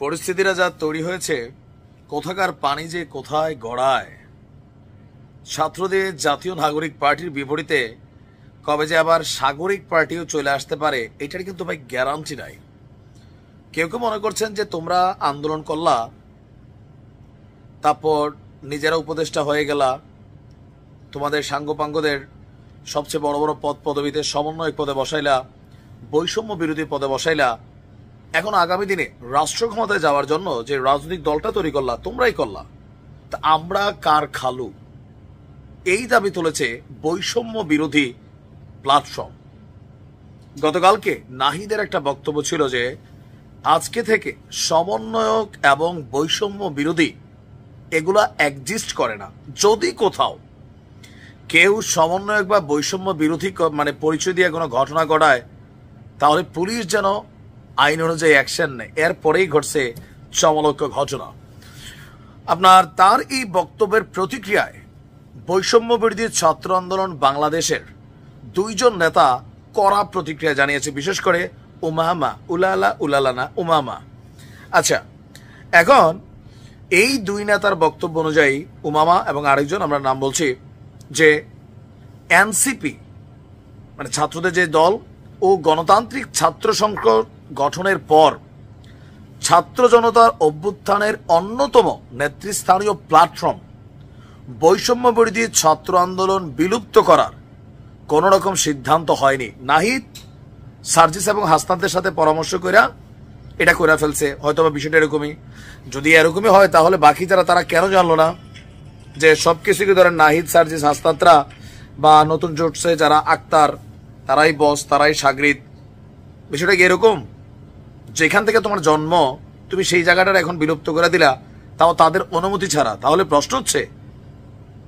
পরিস্থিতিটা যা তৈরি হয়েছে, কোথাকার পানি যে কোথায় গড়ায়। ছাত্রদের জাতীয় নাগরিক পার্টির বিপরীতে কবে যে আবার সাগরিক পার্টিও চলে আসতে পারে, এটার কিন্তু ভাই গ্যারান্টি নাই। কেউ কেউ মনে করছেন যে তোমরা আন্দোলন করলা, তারপর নিজেরা উপদেষ্টা হয়ে গেলা, তোমাদের সাঙ্গপাঙ্গদের সবচেয়ে বড় বড় পদ পদবিতে সমন্বয়ক পদে বসাইলা, বৈষম্য বিরোধী পদে বসাইলা। এখন আগামী দিনে রাষ্ট্র ক্ষমতায় যাওয়ার জন্য যে রাজনৈতিক দলটা তৈরি করলা, তোমরাই করলা। তা আমরা কার খালু, এই দাবি তুলেছে বৈষম্য বিরোধী প্ল্যাটফর্ম। গতকালকে নাহিদের একটা বক্তব্য ছিল যে আজকে থেকে সমন্বয়ক এবং বৈষম্য বিরোধী এগুলা এক্সিস্ট করে না। যদি কোথাও কেউ সমন্বয়ক বা বৈষম্য বিরোধী মানে পরিচয় দিয়ে কোনো ঘটনা ঘটায়, তাহলে পুলিশ যেন আইন অনুযায়ী অ্যাকশন নেয়। এরপরেই ঘটছে চমলক্ষ ঘটনা। আপনার তার এই বক্তব্যের প্রতিক্রিয়ায় বৈষম্য বিরোধী ছাত্র আন্দোলন বাংলাদেশের দুইজন নেতা কড়া প্রতিক্রিয়া জানিয়েছে, বিশেষ করে উমামা, উলালানা উমামা। আচ্ছা, এখন এই দুই নেতার বক্তব্য অনুযায়ী উমামা এবং আরেকজন, আমরা নাম বলছি, যে এনসিপি মানে ছাত্রদের যে দল ও গণতান্ত্রিক ছাত্র সংসদ গঠনের পর ছাত্র জনতার অভ্যুত্থানের অন্যতম নেতৃস্থানীয় প্ল্যাটফর্ম বৈষম্য বিরোধী ছাত্র আন্দোলন বিলুপ্ত করার কোন রকম সিদ্ধান্ত হয়নি। নাহিদ সার্জিস এবং হাসনাতদের সাথে পরামর্শ করে এটা করে ফেলছে, হয়তো বা বিষয়টা এরকমই। যদি এরকমই হয় তাহলে বাকি যারা তারা কেন জানলো না যে সবকিছুকে ধরেন নাহিদ সার্জিস হাসনাতরা বা নতুন জোটসে যারা আক্তার, তারাই বস, তারাই সাগরিদ। বিষয়টা কি এরকম? যেখান থেকে তোমার জন্ম তুমি সেই জায়গাটার এখন বিলুপ্ত করে দিলা, তাও তাদের অনুমতি ছাড়া। তাহলে প্রশ্ন হচ্ছে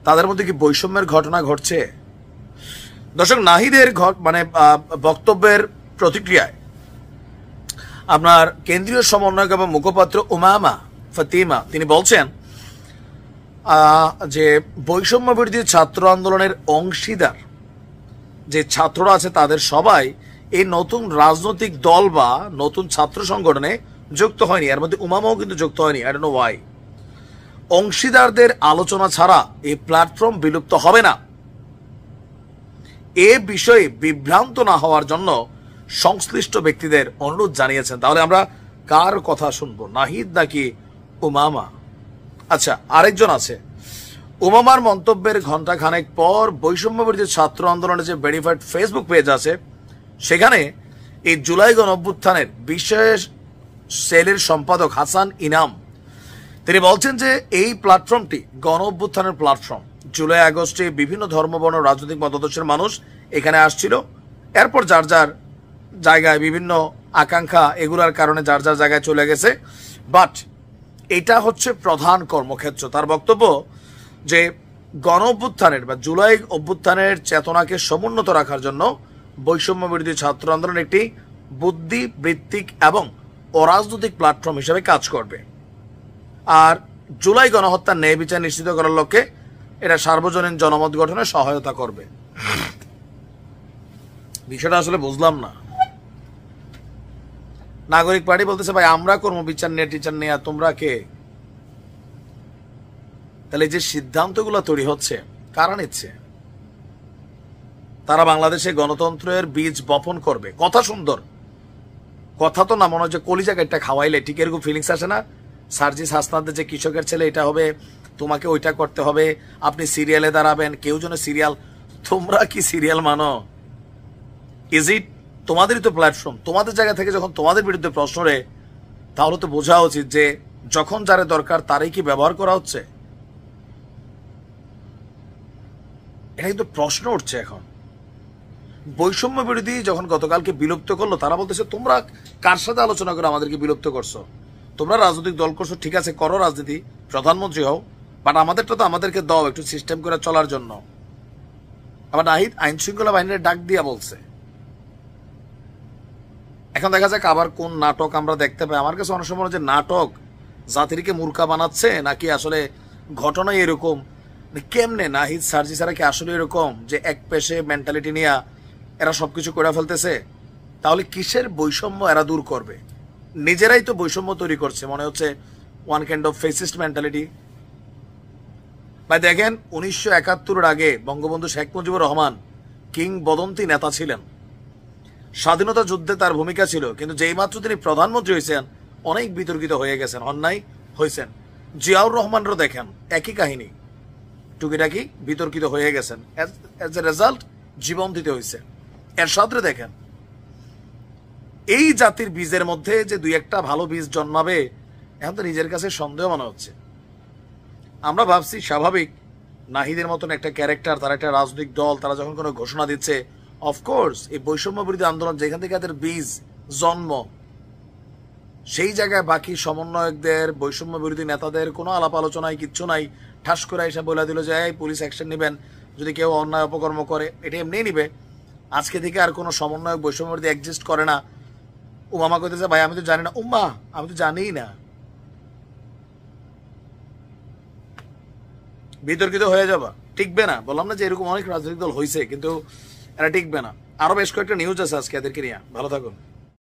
তাদের মধ্যে কি বৈষম্যের ঘটনা ঘটছে? দর্শক, নাহিদের মানে বক্তব্যের প্রতিক্রিয়ায় আপনার কেন্দ্রীয় সমন্বয়ক এবং মুখপাত্র উমামা ফাতিমা তিনি বলছেন যে বৈষম্য বিরোধী ছাত্র আন্দোলনের অংশীদার যে ছাত্ররা আছে তাদের সবাই এই নতুন রাজনৈতিক দল বা নতুন ছাত্র সংগঠনে যুক্ত হয়নি। এর মধ্যে উমামাও কিন্তু যুক্ত হয়নি। I don't know Y. অংশীদারদের আলোচনা ছাড়া এই প্ল্যাটফর্ম বিলুপ্ত হবে না। এ বিষয়ে বিভ্রান্ত না হওয়ার জন্য সংশ্লিষ্ট ব্যক্তিদের অনুরোধ জানিয়েছেন। তাহলে আমরা কার কথা শুনবো, নাহিদ নাকি উমামা? আচ্ছা, আরেকজন আছে। উমামার মন্তব্যের ঘণ্টাখানেক পর বৈষম্য বিরোধী ছাত্র আন্দোলনের যে ভেরিফাইড ফেসবুক পেজ আছে, সেখানে এই জুলাই গণ অভ্যুত্থানের বিশেষ সেলের সম্পাদক হাসান ইনাম তিনি বলছেন যে এই প্ল্যাটফর্মটি গণ অভ্যুত্থানের প্ল্যাটফর্ম। জুলাই আগস্টে বিভিন্ন ধর্মবর্ণ রাজনৈতিক মতাদর্শের মানুষ এখানে আসছিল। এরপর যার যার জায়গায় বিভিন্ন আকাঙ্ক্ষা এগুলার কারণে যার যার জায়গায় চলে গেছে, বাট এটা হচ্ছে প্রধান কর্মক্ষেত্র। তার বক্তব্য যে গণ অভ্যুত্থানের বা জুলাই অভ্যুত্থানের চেতনাকে সমুন্নত রাখার জন্য বৈষম্য বিরোধী ছাত্র আন্দোলন একটি বুদ্ধিবৃত্তিক এবং অরাজনৈতিক প্ল্যাটফর্ম হিসেবে কাজ করবে। আর জুলাই গণহত্যার ন্যায় বিচার নিশ্চিত করার লক্ষ্যে এটা সার্বজনীন জনমত গঠনে সহায়তা করবে। বিষয়টা আসলে বুঝলাম না। নাগরিক পার্টি বলতেছে ভাই আমরা কর্ম বিচার নিয়ে টিচার নিয়ে, তোমরা কে? তাহলে যে সিদ্ধান্তগুলো তৈরি হচ্ছে কারা নিচ্ছে? তারা বাংলাদেশে গণতন্ত্রের বীজ বপন করবে। কথা সুন্দর, কথা তো না মনে হচ্ছে কলিজা একটা খাওয়াইলে ঠিক এরকম ফিলিংস আসে না? সার্জিস হাসনাতদের যে কৃষকের ছেলে এটা হবে, তোমাকে ওইটা করতে হবে, আপনি সিরিয়ালে দাঁড়াবেন, কেউ যেন সিরিয়াল। তোমরা কি সিরিয়াল মানো? Is it? তোমাদেরই তো প্ল্যাটফর্ম। তোমাদের জায়গা থেকে যখন তোমাদের বিরুদ্ধে প্রশ্ন রে, তাহলে তো বোঝা উচিত যে যখন যারা দরকার তারই কি ব্যবহার করা হচ্ছে। এটা কিন্তু প্রশ্ন উঠছে এখন। বৈষম্য বিরোধী যখন গতকালকে বিলুপ্ত করলো, তারা বলতেছে তোমরা কার সাথে আলোচনা করে আমাদেরকে বিলুপ্ত করছো? তোমরা রাজনৈতিক দল করছো, ঠিক আছে, করো রাজনীতি, প্রধানমন্ত্রী হও, বাট আমাদেরটা তো আমাদেরকে দাও একটু সিস্টেম করে চলার জন্য। আবার নাহিদ আইন শৃঙ্খলা বাহিনীর ডাক দিয়া বলছে। এখন দেখা যাক আবার কোন নাটক আমরা দেখতে পাই। আমার কাছে অনেক সময় যে নাটক জাতিকে মূর্খা বানাচ্ছে, নাকি আসলে ঘটনাই এরকম। কেমনে নাহিদ সার্জিস এরা কি আসলে এরকম যে এক পেশে মেন্টালিটি নিয়ে এরা সবকিছু করে ফেলতেছে? তাহলে কিসের বৈষম্য এরা দূর করবে? নিজেরাই তো বৈষম্য তৈরি করছে, মনে হচ্ছে one kind of fascist mentality. ভাই দেখেন 1971 আগে বঙ্গবন্ধু শেখ মুজিবুর রহমান কিংবদন্তি নেতা ছিলেন, স্বাধীনতা যুদ্ধে তার ভূমিকা ছিল, কিন্তু যেই মাত্র তিনি প্রধানমন্ত্রী হয়েছেন অনেক বিতর্কিত হয়ে গেছেন, অন্যায় হয়েছেন। জিয়াউর রহমানেরও দেখেন একই কাহিনী, টুকিটাকি বিতর্কিত হয়ে গেছেন, এজ এ রেজাল্ট জীবন দিতে হয়েছে। এরশাদরে দেখেন, এই জাতির বীজের মধ্যে যে দুই একটা ভালো বীজ জন্মাবে এখন তো নিজের কাছে সন্দেহ মনে হচ্ছে। আমরা ভাবছি স্বাভাবিক নাহিদের মতন একটা ক্যারেক্টার, তারা একটা রাজনৈতিক দল, তারা যখন কোনো ঘোষণা দিচ্ছে, অফকোর্স এই বৈষম্য বিরোধী আন্দোলন যেখান থেকে তাদের বীজ জন্ম, সেই জায়গায় বাকি সমন্বয়কদের, বৈষম্য বিরোধী নেতাদের কোনো আলাপ আলোচনায় কিচ্ছু নাই। ঠাস করে এসে বলে দিল যে এই পুলিশ অ্যাকশন নেবেন যদি কেউ অন্যায় অপকর্ম করে, এটা এমনি নিবে। আজকে থেকে আর কোনো সমন্বয়ক বৈষম্য বিরোধী এক্সিস্ট করে না। উমামা কইতেছে ভাই আমি তো জানি না, উম্মা আমি তো জানিই না। বিতর্কিত হয়ে যাবা, টিকবে না। বললাম না যে এরকম অনেক রাজনৈতিক দল হয়েছে, কিন্তু এরা টিকবে না। আরো বেশ কয়েকটা নিউজ আছে আজকে এদেরকে নিয়ে, ভালো থাকুন।